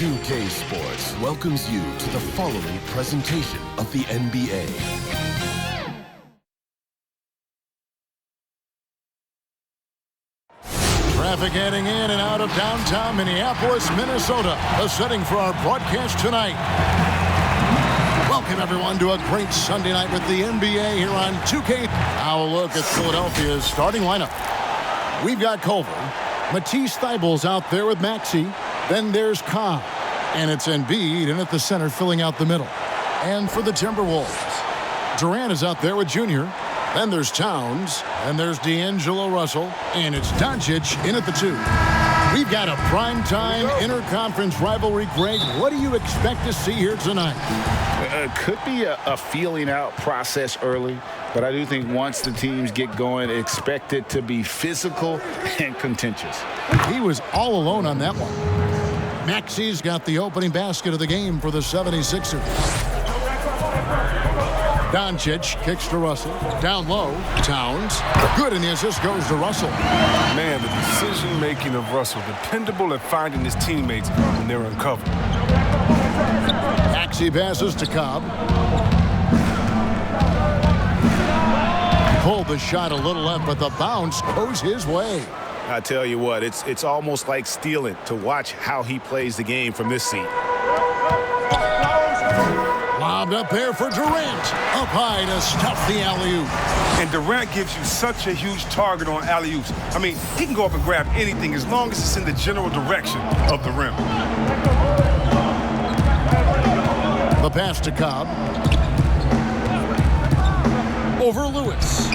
2K Sports welcomes you to the following presentation of the NBA. Traffic heading in and out of downtown Minneapolis, Minnesota. The setting for our broadcast tonight. Welcome, everyone, to a great Sunday night with the NBA here on 2K. Now a look at Philadelphia's starting lineup. We've got Culver. Matisse Thybulle's out there with Maxey. Then there's Cobb. And it's Embiid in at the center, filling out the middle. And for the Timberwolves, Durant is out there with Junior. Then there's Towns. And there's D'Angelo Russell. And it's Doncic in at the 2. We've got a primetime interconference rivalry. Greg, what do you expect to see here tonight? Could be a feeling out process early, but I do think once the teams get going, expect it to be physical and contentious. He was all alone on that one. Maxey's got the opening basket of the game for the 76ers. Doncic kicks to Russell. Down low, Towns. Good, and the assist goes to Russell. Man, the decision-making of Russell, dependable at finding his teammates when they're uncovered. Maxey passes to Cobb. Pulled the shot a little left, but the bounce goes his way. I tell you what, it's almost like stealing to watch how he plays the game from this seat. Lobbed up there for Durant. Up high to stuff the alley-oop. And Durant gives you such a huge target on alley-oops. I mean, he can go up and grab anything as long as it's in the general direction of the rim. The pass to Cobb. Over Lewis.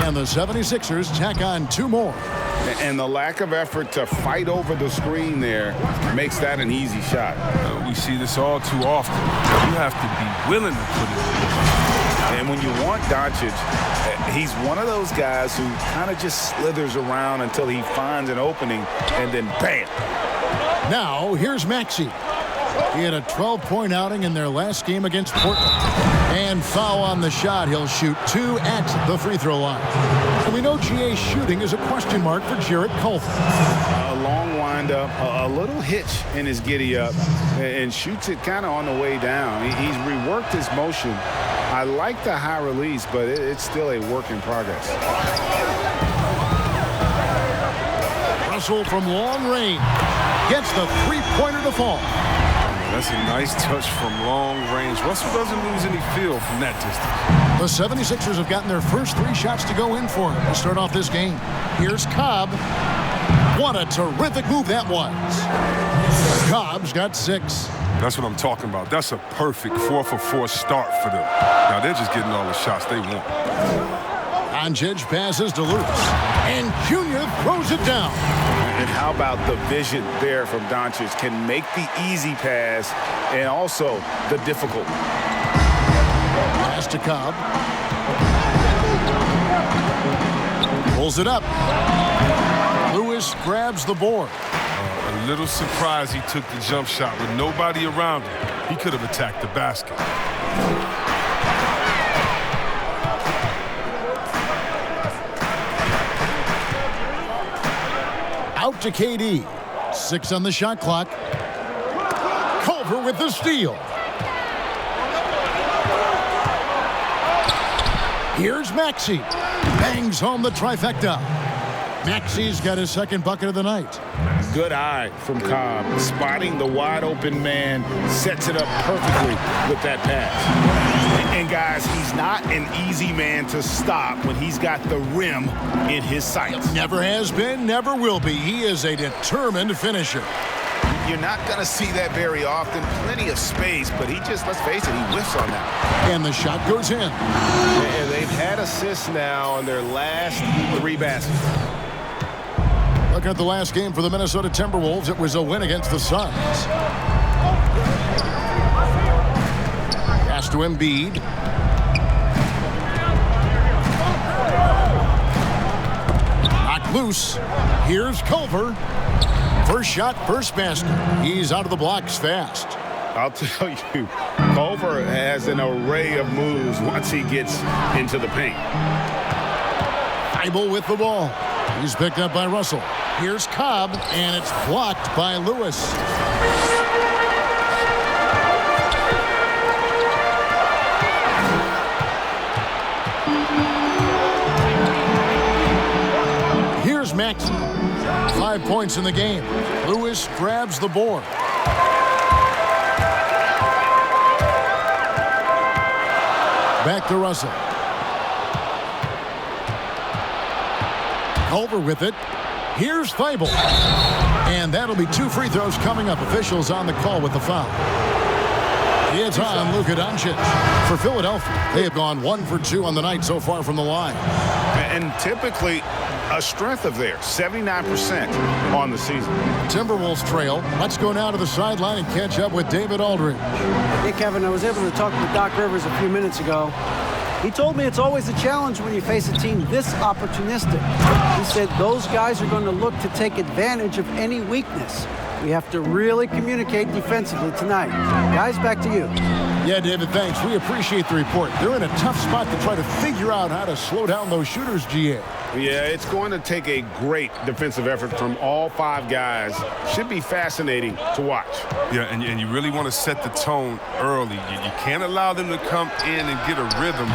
And the 76ers tack on 2 more. And the lack of effort to fight over the screen there makes that an easy shot. We see this all too often. You have to be willing to put it in. And when you want Doncic, he's one of those guys who kind of just slithers around until he finds an opening, and then bam. Now, here's Maxey. He had a 12-point outing in their last game against Portland. And foul on the shot. He'll shoot 2 at the free throw line. And we know GA's shooting is a question mark for Jarrett Culver. A long windup, a little hitch in his giddy-up, and shoots it kind of on the way down. He's reworked his motion. I like the high release, but it's still a work in progress. Russell from long range gets the three-pointer to fall. That's a nice touch from long range. Russell doesn't lose any feel from that distance. The 76ers have gotten their first 3 shots to go in for him to start off this game. Here's Cobb. What a terrific move that was. Cobb's got 6. That's what I'm talking about. That's a perfect 4-for-4 start for them. Now they're just getting all the shots they want. Doncic passes to Lewis. And Junior throws it down. And how about the vision there from Doncic? Can make the easy pass and also the difficult. Pass to Cobb. Pulls it up. Lewis grabs the board. A little surprised he took the jump shot with nobody around him. He could have attacked the basket. Out to KD. 6 on the shot clock. Culver with the steal. Here's Maxey. Bangs home the trifecta. Maxey's got his second bucket of the night. Good eye from Cobb. Spotting the wide open man. Sets it up perfectly with that pass. And guys, he's not an easy man to stop when he's got the rim in his sights. Never has been, never will be. He is a determined finisher. You're not going to see that very often. Plenty of space, but he just, let's face it, he whiffs on that. And the shot goes in. And they've had assists now on their last 3 baskets. Looking at the last game for the Minnesota Timberwolves, it was a win against the Suns. Pass to Embiid. Knocked loose. Here's Culver. First shot, first basket. He's out of the blocks fast. I'll tell you, Culver has an array of moves once he gets into the paint. Thybulle with the ball. He's picked up by Russell. Here's Cobb, and it's blocked by Lewis. 5 points in the game. Lewis grabs the board. Back to Russell. Culver with it. Here's Thibault. And that'll be 2 free throws coming up. Officials on the call with the foul. It's on Luka Doncic. For Philadelphia, they have gone 1 for 2 on the night so far from the line. And typically a strength of theirs, 79% on the season. Timberwolves trail. Let's go now to the sideline and catch up with David Aldridge. Hey, Kevin, I was able to talk with Doc Rivers a few minutes ago. He told me it's always a challenge when you face a team this opportunistic. He said those guys are going to look to take advantage of any weakness. We have to really communicate defensively tonight. Guys, back to you. Yeah, David, thanks. We appreciate the report. They're in a tough spot to try to figure out how to slow down those shooters, GA. Yeah, it's going to take a great defensive effort from all 5 guys. Should be fascinating to watch. Yeah, and you really want to set the tone early. You can't allow them to come in and get a rhythm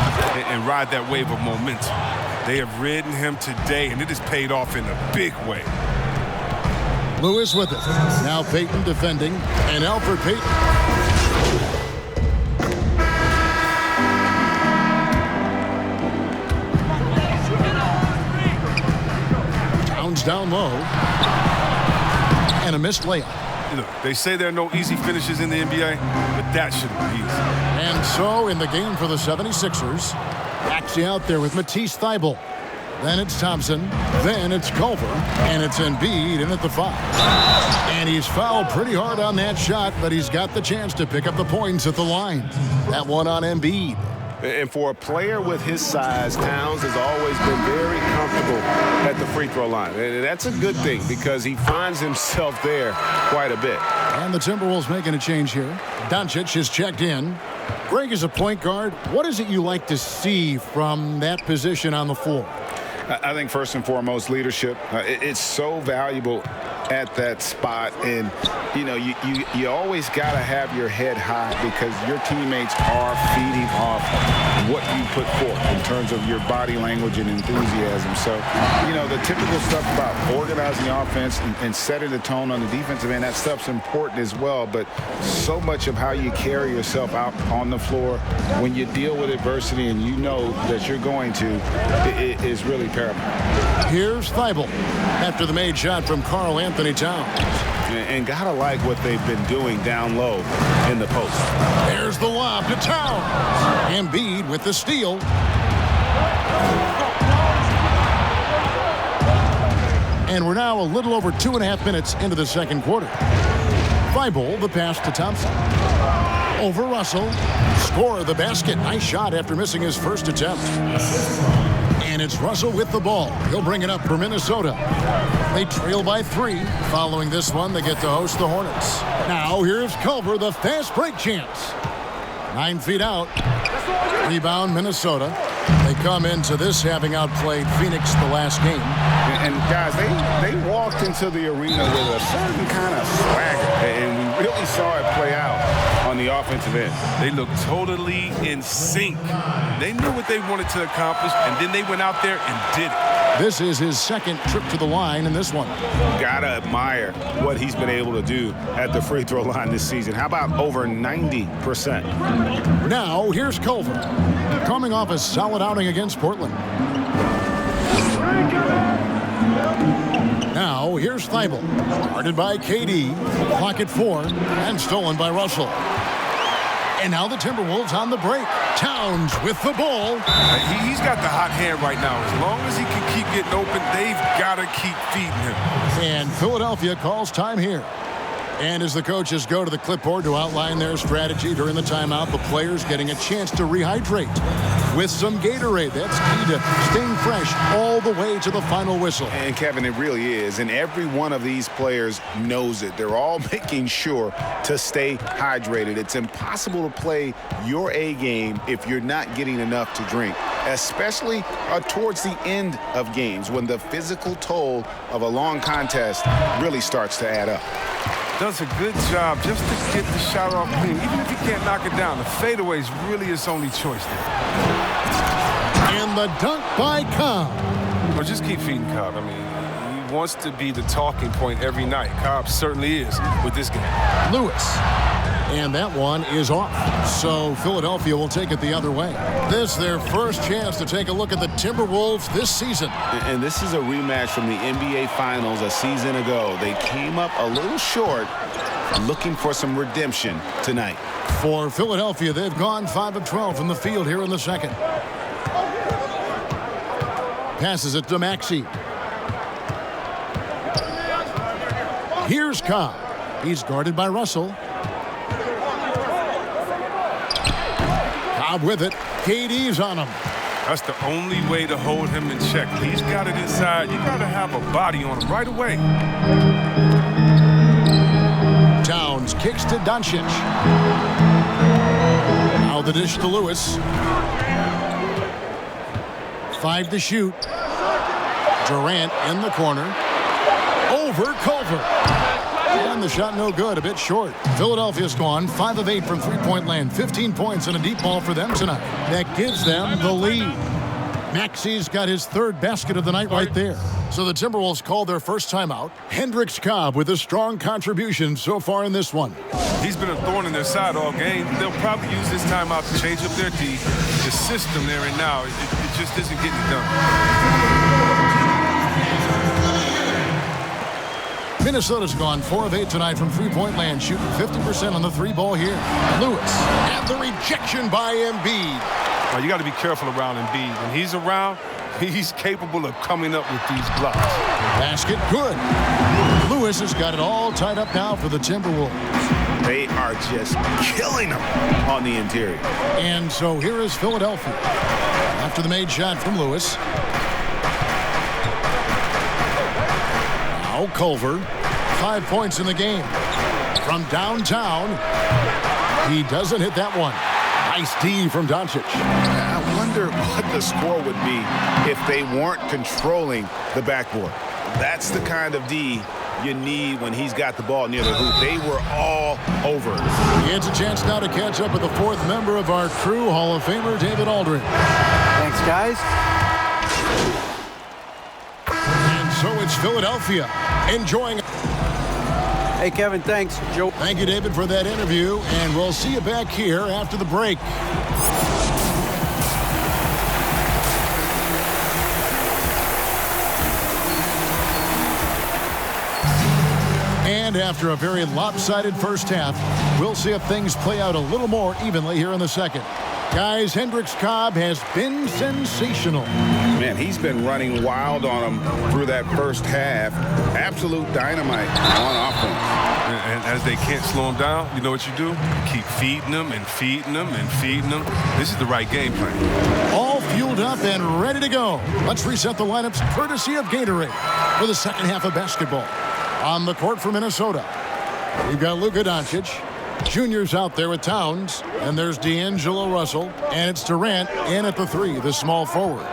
and ride that wave of momentum. They have ridden him today, and it has paid off in a big way. Lewis with it. Now Payton defending, and Alfred Payton. Towns down low. And a missed layup. Look, they say there are no easy finishes in the NBA, but that shouldn't be easy. And so in the game for the 76ers, actually out there with Matisse Thybulle. Then it's Thompson. Then it's Culver. And it's Embiid in at the 5. And he's fouled pretty hard on that shot, but he's got the chance to pick up the points at the line. That one on Embiid. And for a player with his size, Towns has always been very comfortable at the free throw line. And that's a good thing because he finds himself there quite a bit. And the Timberwolves making a change here. Doncic is checked in. Greg is a point guard. What is it you like to see from that position on the floor? I think first and foremost, leadership. It's so valuable at that spot, and you know you always got to have your head high because your teammates are feeding off what you put forth in terms of your body language and enthusiasm. So you know the typical stuff about organizing the offense and setting the tone on the defensive end, that stuff's important as well, but so much of how you carry yourself out on the floor when you deal with adversity and you know that you're going to is really paramount. Here's Thybulle after the made shot from Karl Anthony Towns. And gotta like what they've been doing down low in the post. There's the lob to Towns. Embiid with the steal. And we're now a little over 2.5 minutes into the second quarter. Thybulle, the pass to Thompson. Over Russell. Score the basket. Nice shot after missing his first attempt. And it's Russell with the ball. He'll bring it up for Minnesota. They trail by 3. Following this one, they get to host the Hornets. Now here's Culver, the fast break chance. 9 feet out. Rebound, Minnesota. They come into this having outplayed Phoenix the last game. And guys, they walked into the arena with a certain kind of swagger, and we really saw it play out on the offensive end. They looked totally in sync. They knew what they wanted to accomplish, and then they went out there and did it. This is his second trip to the line in this one. Gotta admire what he's been able to do at the free throw line this season. How about over 90%? Now, here's Culver, coming off a solid outing against Portland. Now, here's Thybulle, guarded by KD, clock at 4, and stolen by Russell. And now the Timberwolves on the break. Towns with the ball. He's got the hot hand right now. As long as he can keep getting open, they've got to keep feeding him. And Philadelphia calls time here. And as the coaches go to the clipboard to outline their strategy during the timeout, the players getting a chance to rehydrate with some Gatorade. That's key to staying fresh all the way to the final whistle. And Kevin, it really is. And every one of these players knows it. They're all making sure to stay hydrated. It's impossible to play your A game if you're not getting enough to drink, especially towards the end of games when the physical toll of a long contest really starts to add up. Does a good job just to get the shot off clean. Even if he can't knock it down, the fadeaway is really his only choice there. And the dunk by Cobb. Well, just keep feeding Cobb. I mean, he wants to be the talking point every night. Cobb certainly is with this game. Lewis. And that one is off. So Philadelphia will take it the other way. This is their first chance to take a look at the Timberwolves this season. And this is a rematch from the NBA Finals a season ago. They came up a little short, looking for some redemption tonight. For Philadelphia, they've gone 5 of 12 from the field here in the second. Passes it to Maxey. Here's Cobb. He's guarded by Russell. Cobb with it. KD's on him. That's the only way to hold him in check. He's got it inside. You got to have a body on him right away. Towns kicks to Doncic. Now the dish to Lewis. 5 to shoot. Durant in the corner. Over Culver. And the shot no good, a bit short. Philadelphia's gone 5 of 8 from three-point land. 15 points and a deep ball for them tonight. That gives them the lead. Maxey's got his 3rd basket of the night right there. So the Timberwolves call their first timeout. Hendricks Cobb with a strong contribution so far in this one. He's been a thorn in their side all game. They'll probably use this timeout to change up their D. The system there and now, it just isn't getting it done. Minnesota's gone 4 of 8 tonight from three-point land, shooting 50% on the 3-ball here. Lewis, and the rejection by Embiid. Now, you got to be careful around Embiid. When he's around, he's capable of coming up with these blocks. Basket good. Lewis has got it all tied up now for the Timberwolves. They are just killing them on the interior. And so here is Philadelphia. After the made shot from Lewis. Now Culver. 5 points in the game. From downtown. He doesn't hit that one. Nice D from Doncic. I wonder what the score would be if they weren't controlling the backboard. That's the kind of D you need when he's got the ball near the hoop. They were all over. It's a chance now to catch up with the 4th member of our crew, Hall of Famer David Aldridge. Thanks, guys. And so it's Philadelphia enjoying. Hey, Kevin, thanks. Joe. Thank you, David, for that interview, and we'll see you back here after the break. And after a very lopsided first half, we'll see if things play out a little more evenly here in the second. Guys, Hendricks Cobb has been sensational. Man, he's been running wild on them through that first half. Absolute dynamite on offense. And as they can't slow him down, you know what you do? Keep feeding them and feeding them and feeding them. This is the right game plan. All fueled up and ready to go. Let's reset the lineups courtesy of Gatorade for the second half of basketball. On the court for Minnesota, we've got Luka Doncic. Junior's out there with Towns, and there's D'Angelo Russell, and it's Durant in at the 3, the small forward.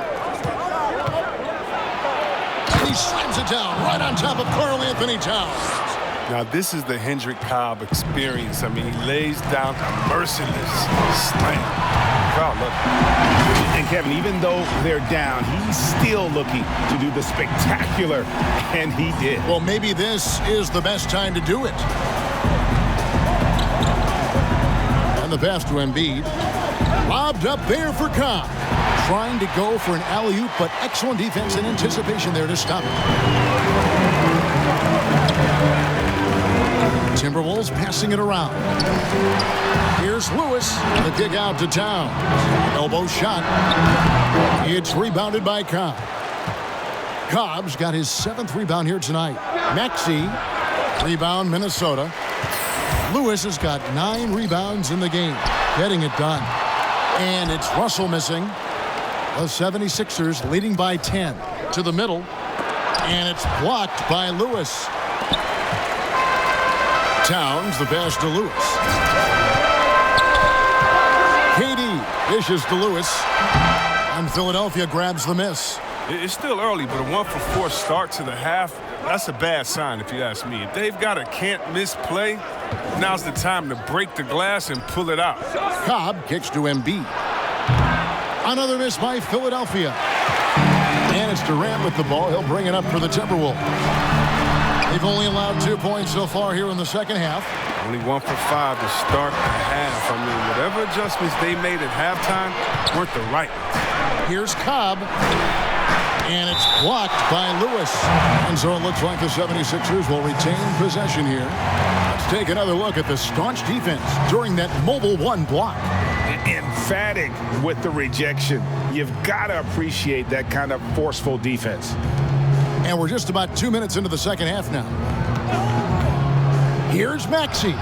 And he slams it down right on top of Karl Anthony Towns. Now, this is the Hendrick Cobb experience. I mean, he lays down a merciless slam. Crowd loves it. And Kevin, even though they're down, he's still looking to do the spectacular, and he did. Well, maybe this is the best time to do it. The pass to Embiid. Lobbed up there for Cobb. Trying to go for an alley-oop, but excellent defense and anticipation there to stop it. Timberwolves passing it around. Here's Lewis. The kick out to Towns. Elbow shot. It's rebounded by Cobb. Cobb's got his 7th rebound here tonight. Maxey. Rebound Minnesota. Lewis has got 9 rebounds in the game, getting it done. And it's Russell missing. The 76ers leading by 10 to the middle. And it's blocked by Lewis. Towns, the pass to Lewis. KD dishes to Lewis. And Philadelphia grabs the miss. It's still early, but a 1-for-4 start to the half, that's a bad sign if you ask me. If they've got a can't-miss play, now's the time to break the glass and pull it out. Cobb kicks to Embiid. Another miss by Philadelphia. And it's Durant with the ball. He'll bring it up for the Timberwolves. They've only allowed 2 points so far here in the second half. Only 1 for 5 to start the half. I mean, whatever adjustments they made at halftime weren't the right ones. Here's Cobb. And it's blocked by Lewis. And so it looks like the 76ers will retain possession here. Let's take another look at the staunch defense during that mobile one block. Emphatic with the rejection. You've got to appreciate that kind of forceful defense. And we're just about 2 minutes into the second half now. Here's Maxey.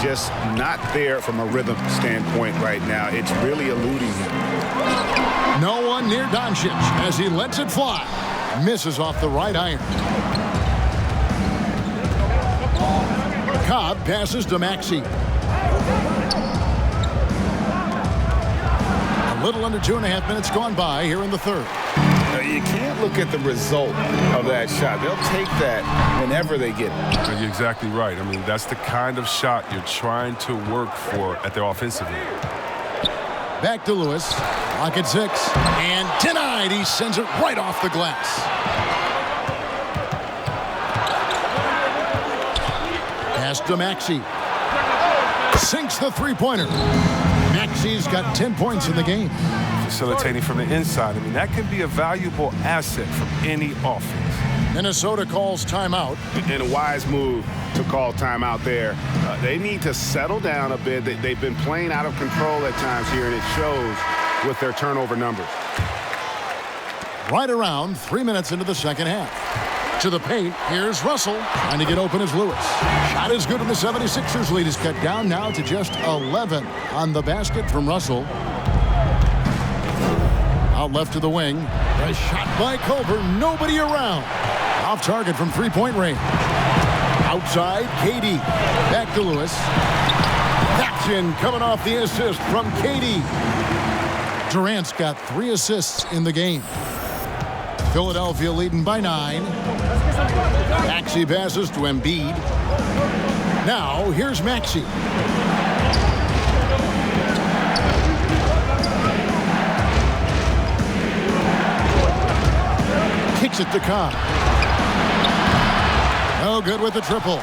Just not there from a rhythm standpoint right now. It's really eluding him. No one near Doncic as he lets it fly. Misses off the right iron. Cobb passes to Maxey. A little under 2.5 minutes gone by here in the third. You can't look at the result of that shot. They'll take that whenever they get it. You're exactly right. I mean, that's the kind of shot you're trying to work for at their offensive end. Back to Lewis. Clock at 6. And denied. He sends it right off the glass. Pass to Maxey. Sinks the three-pointer. Maxey's got 10 points in the game. Facilitating from the inside. I mean, that can be a valuable asset from any offense. Minnesota calls timeout. And a wise move to call timeout there. They need to settle down a bit. They've been playing out of control at times here, and it shows with their turnover numbers. Right around 3 minutes into the second half. To the paint, here's Russell. Trying to get open is Lewis. Shot is good, and the 76ers lead is cut down now to just 11 on the basket from Russell. Out left to the wing. A shot by Culver. Nobody around. Off target from three-point range. Outside, KD. Back to Lewis. That's in, coming off the assist from KD. Durant's got 3 assists in the game. Philadelphia leading by 9. Maxey passes to Embiid. Now, here's Maxey. Kicks it to Cobb. No good with the triple.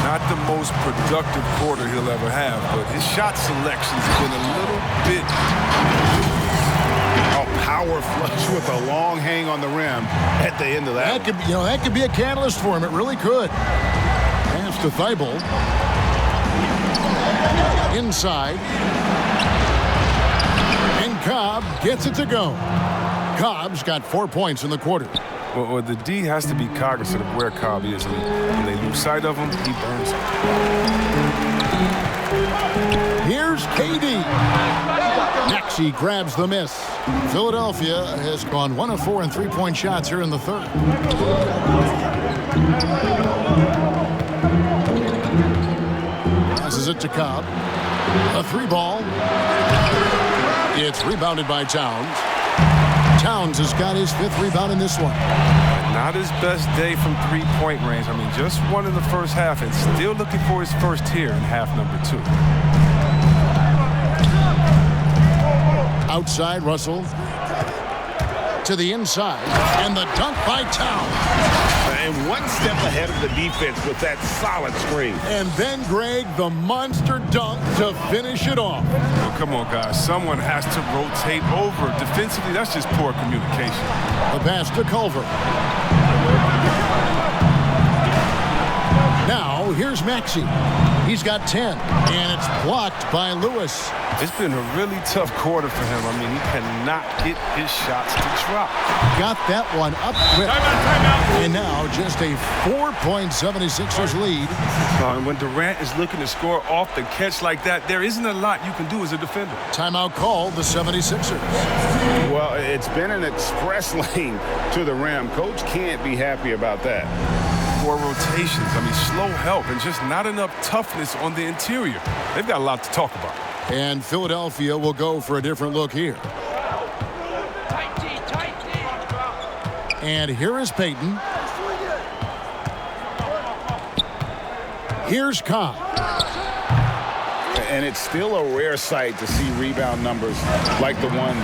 Not the most productive quarter he'll ever have, but his shot selection's been a little bit. A power flush with a long hang on the rim at the end of that. That could be a catalyst for him. It really could. Pass to Thibault. Inside. And Cobb gets it to go. Cobb's got 4 points in the quarter. Well, the D has to be cognizant of where Cobb is. I mean, when they lose sight of him, he burns him. Here's KD. Maxey grabs the miss. Philadelphia has gone 1 of 4 in three-point shots here in the third. Passes it to Cobb. A 3-ball. It's rebounded by Towns. Towns has got his 5th rebound in this one. Not his best day from three-point range. I mean, just one in the first half and still looking for his first here in half number 2. Outside, Russell. To the inside. And the dunk by Towns. And one step ahead of the defense with that solid screen. And then, Greg, the monster dunk to finish it off. Well, come on, guys. Someone has to rotate over. Defensively, that's just poor communication. The pass to Culver. Now, here's Maxey. He's got 10, and it's blocked by Lewis. It's been a really tough quarter for him. I mean, he cannot get his shots to drop. Got that one up quick. Timeout. And now just a 4-point 76ers lead. And when Durant is looking to score off the catch like that, there isn't a lot you can do as a defender. Timeout called the 76ers. Well, it's been an express lane to the rim. Coach can't be happy about that. 4 rotations. I mean, slow help and just not enough toughness on the interior. They've got a lot to talk about. And Philadelphia will go for a different look here. And here is Payton. Here's Cobb. And it's still a rare sight to see rebound numbers like the ones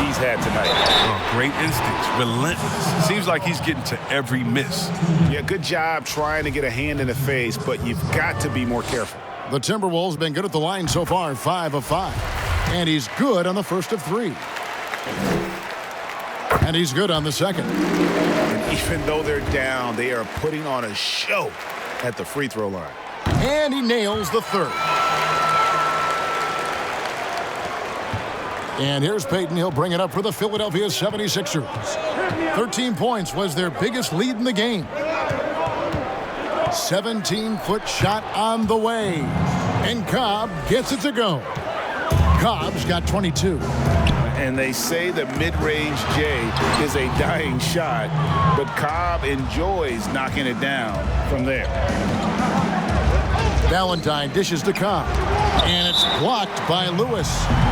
he's had tonight. Oh, great instincts, relentless. Seems like he's getting to every miss. Yeah, good job trying to get a hand in the face, but you've got to be more careful. The Timberwolves have been good at the line so far, 5 of 5. And he's good on the first of 3. And he's good on the second. And even though they're down, they are putting on a show at the free throw line. And he nails the third. And here's Payton. He'll bring it up for the Philadelphia 76ers. 13 points was their biggest lead in the game. 17-foot shot on the way. And Cobb gets it to go. Cobb's got 22. And they say the mid-range J is a dying shot, but Cobb enjoys knocking it down from there. Valentine dishes to Cobb. And it's blocked by Lewis.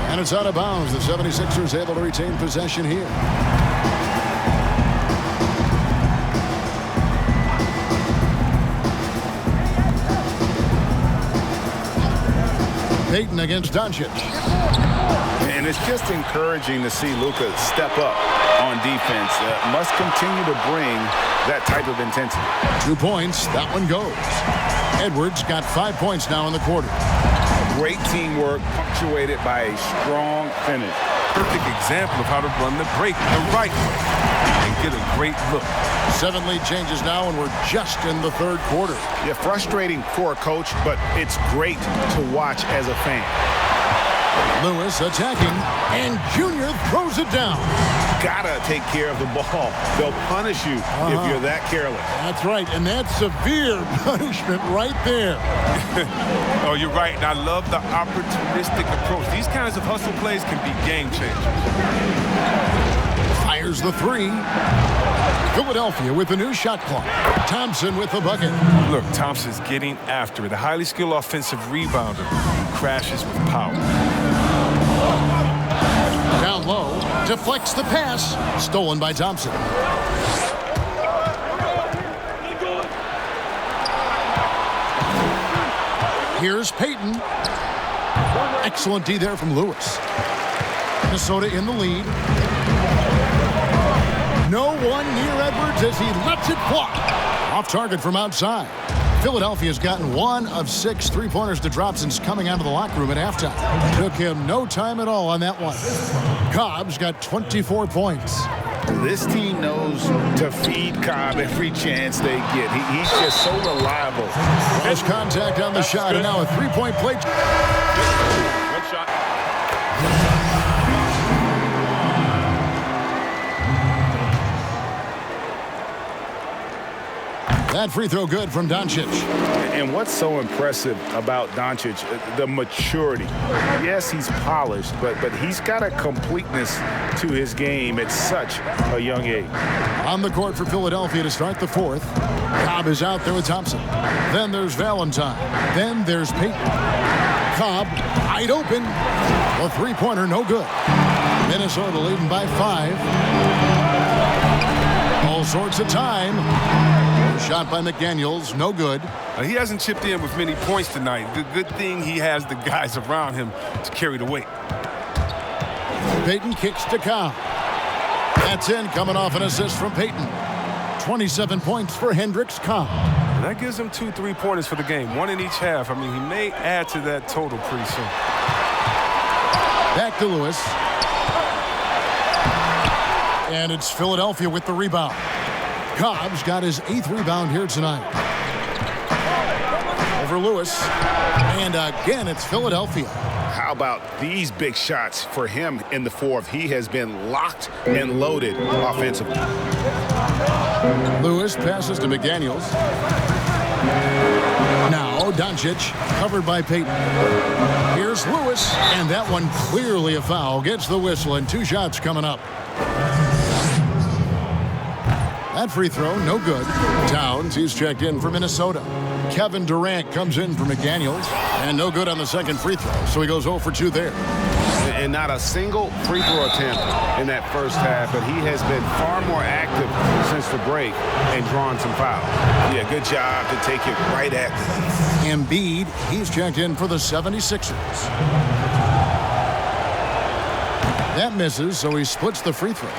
And it's out of bounds. The 76ers able to retain possession here. Payton against Doncic. And it's just encouraging to see Luka step up on defense. Must continue to bring that type of intensity. 2 points. That one goes. Edwards got 5 points now in the quarter. Great teamwork punctuated by a strong finish. Perfect example of how to run the break the right way and get a great look. 7 lead changes now, and we're just in the third quarter. Yeah, frustrating for a coach, but it's great to watch as a fan. Lewis attacking, and Junior throws it down. Gotta take care of the ball. They'll punish you if you're that careless. That's right, and that's severe punishment right there. Oh, you're right, and I love the opportunistic approach. These kinds of hustle plays can be game changers. Fires the 3. Philadelphia with the new shot clock. Thompson with the bucket. Look, Thompson's getting after it. A highly skilled offensive rebounder crashes with power. Down low, deflects the pass. Stolen by Thompson. Here's Payton. Excellent D there from Lewis. Minnesota in the lead. No one near Edwards as he lets it fly. Off target from outside. Philadelphia's gotten 1 of 6 three-pointers to drop since coming out of the locker room at halftime. Took him no time at all on that one. Cobb's got 24 points. This team knows to feed Cobb every chance they get. He's just so reliable. Close contact on the shot, and now a three-point play. One shot. That free throw good from Doncic. And what's so impressive about Doncic, the maturity. Yes, he's polished, but he's got a completeness to his game at such a young age. On the court for Philadelphia to start the fourth. Cobb is out there with Thompson. Then there's Valentine. Then there's Payton. Cobb wide open. The three-pointer no good. Minnesota leading by 5. All sorts of time. Shot by McDaniels, no good. He hasn't chipped in with many points tonight. The good thing he has the guys around him to carry the weight. Payton kicks to Cobb. That's in, coming off an assist from Payton. 27 points for Hendricks. Cobb. That gives him 2 3-pointers for the game, 1 in each half. I mean, he may add to that total pretty soon. Back to Lewis. And it's Philadelphia with the rebound. Cobb's got his 8th rebound here tonight. Over Lewis. And again, it's Philadelphia. How about these big shots for him in the fourth? He has been locked and loaded offensively. Lewis passes to McDaniels. Now Doncic covered by Payton. Here's Lewis, and that one clearly a foul. Gets the whistle, and 2 shots coming up. That free throw, no good. Towns, he's checked in for Minnesota. Kevin Durant comes in for McDaniels, and no good on the second free throw, so he goes 0 for 2 there. And not a single free throw attempt in that first half, but he has been far more active since the break and drawn some fouls. Yeah, good job to take it right at them. Embiid, he's checked in for the 76ers. That misses, so he splits the free throws.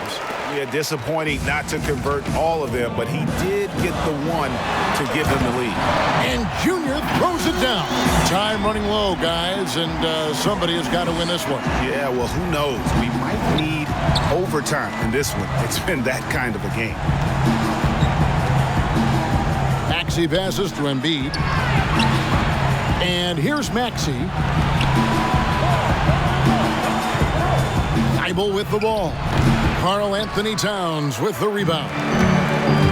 Yeah, disappointing not to convert all of them, but he did get the one to give him the lead. And Junior throws it down. Time running low, guys, and somebody has got to win this one. Yeah, well, who knows? We might need overtime in this one. It's been that kind of a game. Maxey passes to Embiid. And here's Maxey. Thibault with the ball. Karl Anthony Towns with the rebound.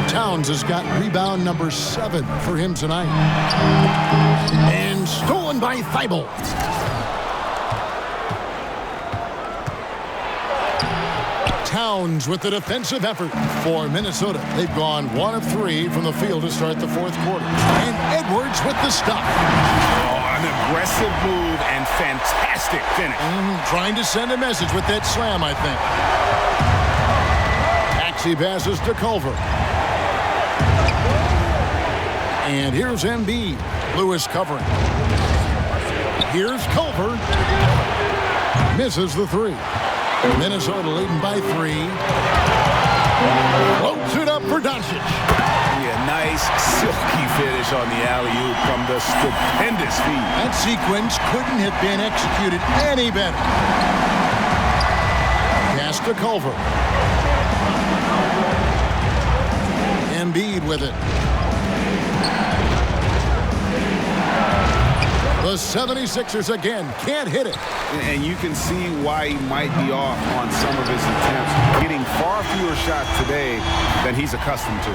Towns has got rebound number 7 for him tonight. And stolen by Thibault. Towns with the defensive effort for Minnesota. They've gone 1 of 3 from the field to start the fourth quarter. And Edwards with the stop. Oh, an aggressive move and fantastic finish. Trying to send a message with that slam, I think. Maxey passes to Culver. And here's Embiid. Lewis covering. Here's Culver. Misses the 3. Minnesota leading by 3. Floats it up for Doncic. Yeah, nice silky finish on the alley-oop from the stupendous feed. That sequence couldn't have been executed any better. Pass to Culver. Embiid with it. The 76ers again can't hit it. And you can see why he might be off on some of his attempts. Getting far fewer shots today than he's accustomed to.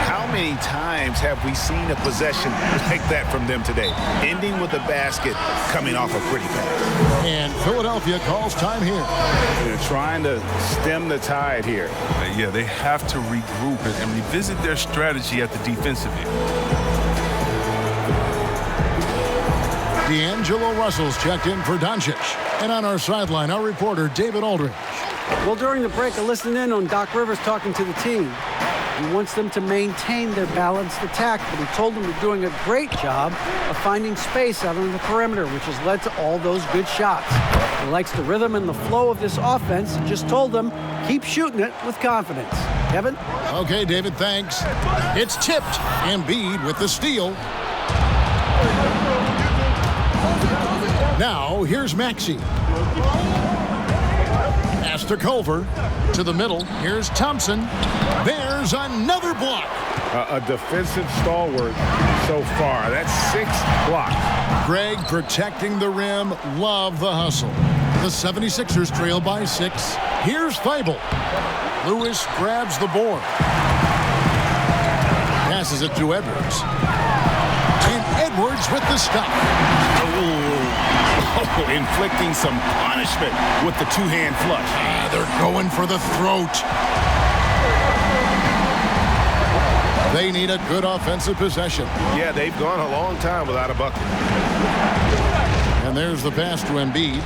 How many times have we seen a possession like that from them today? Ending with a basket, coming off a pretty pass. And Philadelphia calls time here. They're trying to stem the tide here. Yeah, they have to regroup and revisit their strategy at the defensive end. D'Angelo Russell's checked in for Doncic. And on our sideline, our reporter, David Aldridge. Well, during the break, I listened in on Doc Rivers talking to the team. He wants them to maintain their balanced attack, but he told them they're doing a great job of finding space out on the perimeter, which has led to all those good shots. He likes the rhythm and the flow of this offense and just told them, keep shooting it with confidence. Kevin? Okay, David, thanks. It's tipped. Embiid with the steal. Now, here's Maxey. Pass to Culver. To the middle. Here's Thompson. There's another block. A defensive stalwart so far. That's 6 blocks. Greg protecting the rim. Love the hustle. The 76ers trail by 6. Here's Thibault. Lewis grabs the board. Passes it to Edwards. And Edwards with the stop. Oh, inflicting some punishment with the two-hand flush. They're going for the throat. They need a good offensive possession. Yeah, they've gone a long time without a bucket. And there's the pass to Embiid.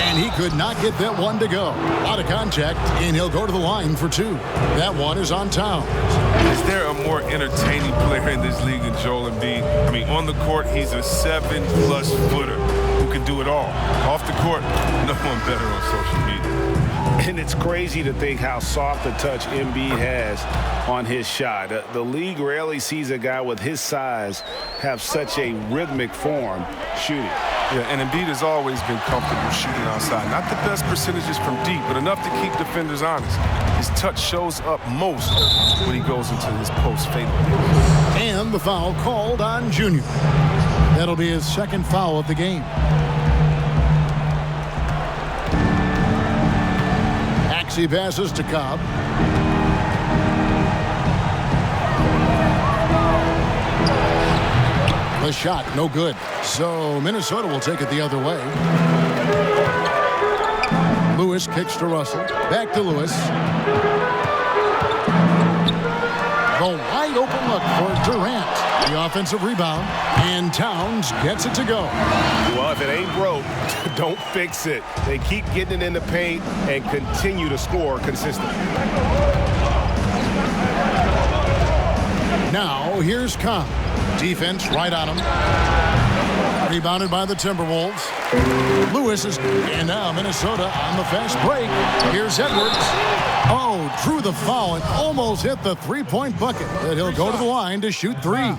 And he could not get that one to go. Out of contact, and he'll go to the line for 2. That one is on Towns. Is there a more entertaining player in this league than Joel Embiid? I mean, on the court, he's a 7+ footer who can do it all. Off the court, no one better on social media. And it's crazy to think how soft a touch Embiid has on his shot. The league rarely sees a guy with his size have such a rhythmic form shooting. Yeah, and Embiid has always been comfortable shooting outside. Not the best percentages from deep, but enough to keep defenders honest. His touch shows up most when he goes into his post fadeaway. And the foul called on Junior. That'll be his 2nd foul of the game. Maxey passes to Cobb. The shot, no good. So Minnesota will take it the other way. Lewis kicks to Russell. Back to Lewis. The wide open look for Durant. The offensive rebound. And Towns gets it to go. Well, if it ain't broke, don't fix it. They keep getting it in the paint and continue to score consistently. Now, here's Cobb. Defense right on him. Rebounded by the Timberwolves. Lewis is, and now Minnesota on the fast break. Here's Edwards. Oh, drew the foul and almost hit the three-point bucket. But he'll go to the line to shoot three.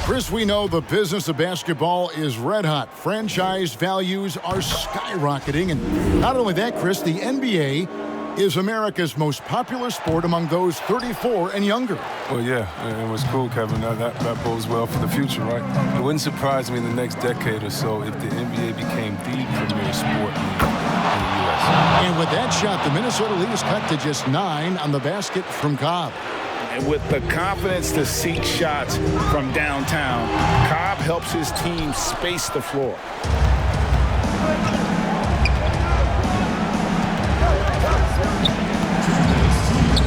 Chris, we know the business of basketball is red hot. Franchise values are skyrocketing. And not only that, Chris, the NBA is America's most popular sport among those 34 and younger. Well, yeah, it was cool, Kevin. That bodes well for the future, right? It wouldn't surprise me in the next decade or so if the NBA became the premier sport in the U.S. And with that shot, the Minnesota lead is cut to just 9 on the basket from Cobb. And with the confidence to seek shots from downtown, Cobb helps his team space the floor.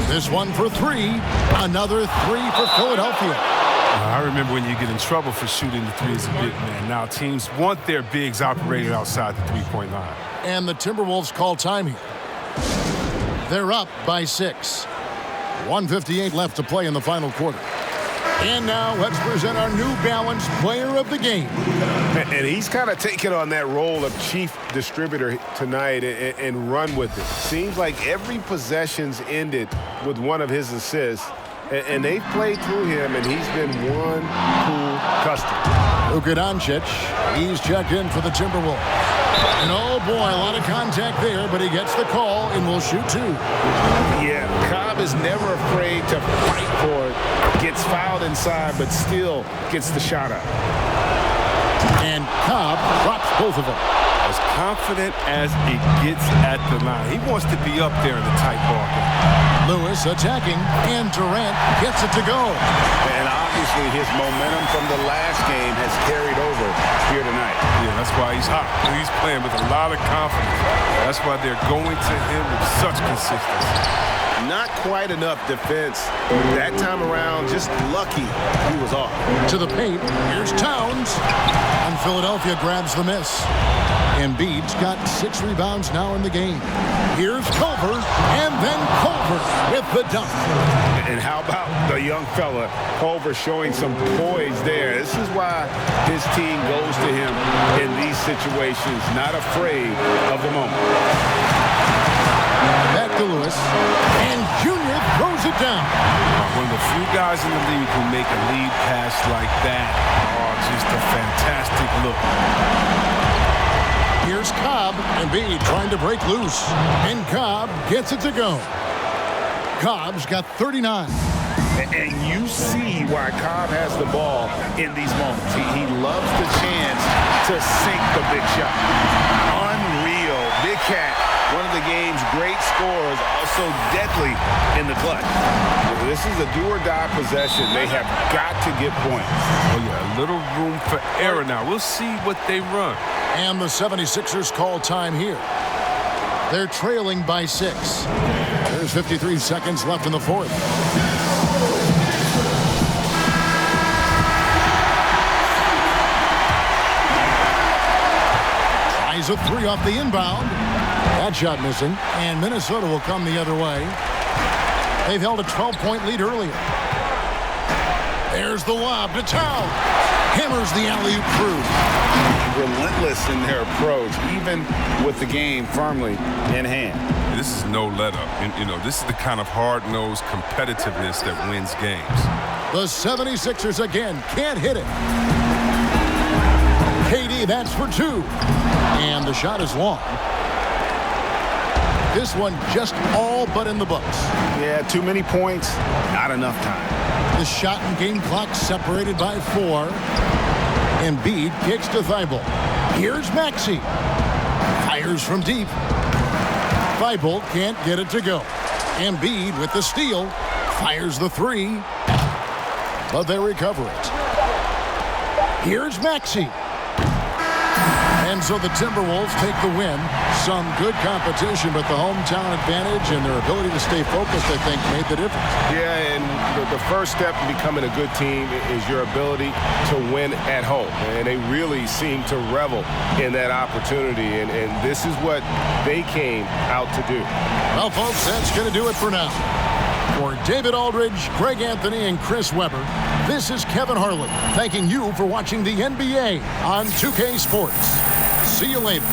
This one for 3. Another 3 for Philadelphia. I remember when you get in trouble for shooting the threes a big man. Now teams want their bigs operating outside the three-point line. And the Timberwolves call time here. They're up by 6. 1:58 left to play in the final quarter. And now let's present our New Balance Player of the Game. And he's kind of taken on that role of chief distributor tonight and run with it. Seems like every possession's ended with one of his assists. And they've played through him, and he's been one cool customer. Luka Doncic, he's checked in for the Timberwolves. And oh boy, a lot of contact there, but he gets the call and will shoot 2. Yeah, Cobb is never afraid to fight for it. Gets fouled inside, but still gets the shot up. And Cobb drops both of them. As confident as it gets at the line. He wants to be up there in the tight ball game. Lewis attacking, and Durant gets it to go. And obviously his momentum from the last game has carried over here tonight. Yeah, that's why he's hot. He's playing with a lot of confidence. That's why they're going to him with such consistency. Not quite enough defense. That time around, just lucky he was off. To the paint, here's Towns. And Philadelphia grabs the miss. Embiid's got 6 rebounds now in the game. Here's Culver, and then Culver with the dunk. And how about the young fella, Culver, showing some poise there. This is why his team goes to him in these situations, not afraid of the moment. Back to Lewis, and Junior throws it down. One of the few guys in the league who make a lead pass like that. Oh, just a fantastic look. Here's Cobb, and Embiid trying to break loose. And Cobb gets it to go. Cobb's got 39. And you see why Cobb has the ball in these moments. He loves the chance to sink the big shot. Unreal. Big Cat, one of the game's great scorers, also deadly in the clutch. This is a do-or-die possession. They have got to get points. Oh, yeah, a little room for error now. We'll see what they run. And the 76ers call time here. They're trailing by 6. There's 53 seconds left in the fourth. Tries a 3 off the inbound. That shot missing. And Minnesota will come the other way. They've held a 12-point lead earlier. There's the lob to Towns. Hammers the alley-oop through. Relentless in their approach, even with the game firmly in hand. This is no let-up. And, this is the kind of hard-nosed competitiveness that wins games. The 76ers again can't hit it. KD, that's for 2. And the shot is long. This one just all but in the books. Yeah, too many points, not enough time. The shot and game clock separated by 4. Embiid kicks to Thibault. Here's Maxey. Fires from deep. Thibault can't get it to go. Embiid with the steal. Fires the 3. But they recover it. Here's Maxey. And so the Timberwolves take the win. Some good competition, but the hometown advantage and their ability to stay focused, I think, made the difference. Yeah, and the first step in becoming a good team is your ability to win at home. And they really seem to revel in that opportunity. And this is what they came out to do. Well, folks, that's going to do it for now. For David Aldridge, Greg Anthony, and Chris Webber, This is Kevin Harlan thanking you for watching the NBA on 2K Sports. See you later.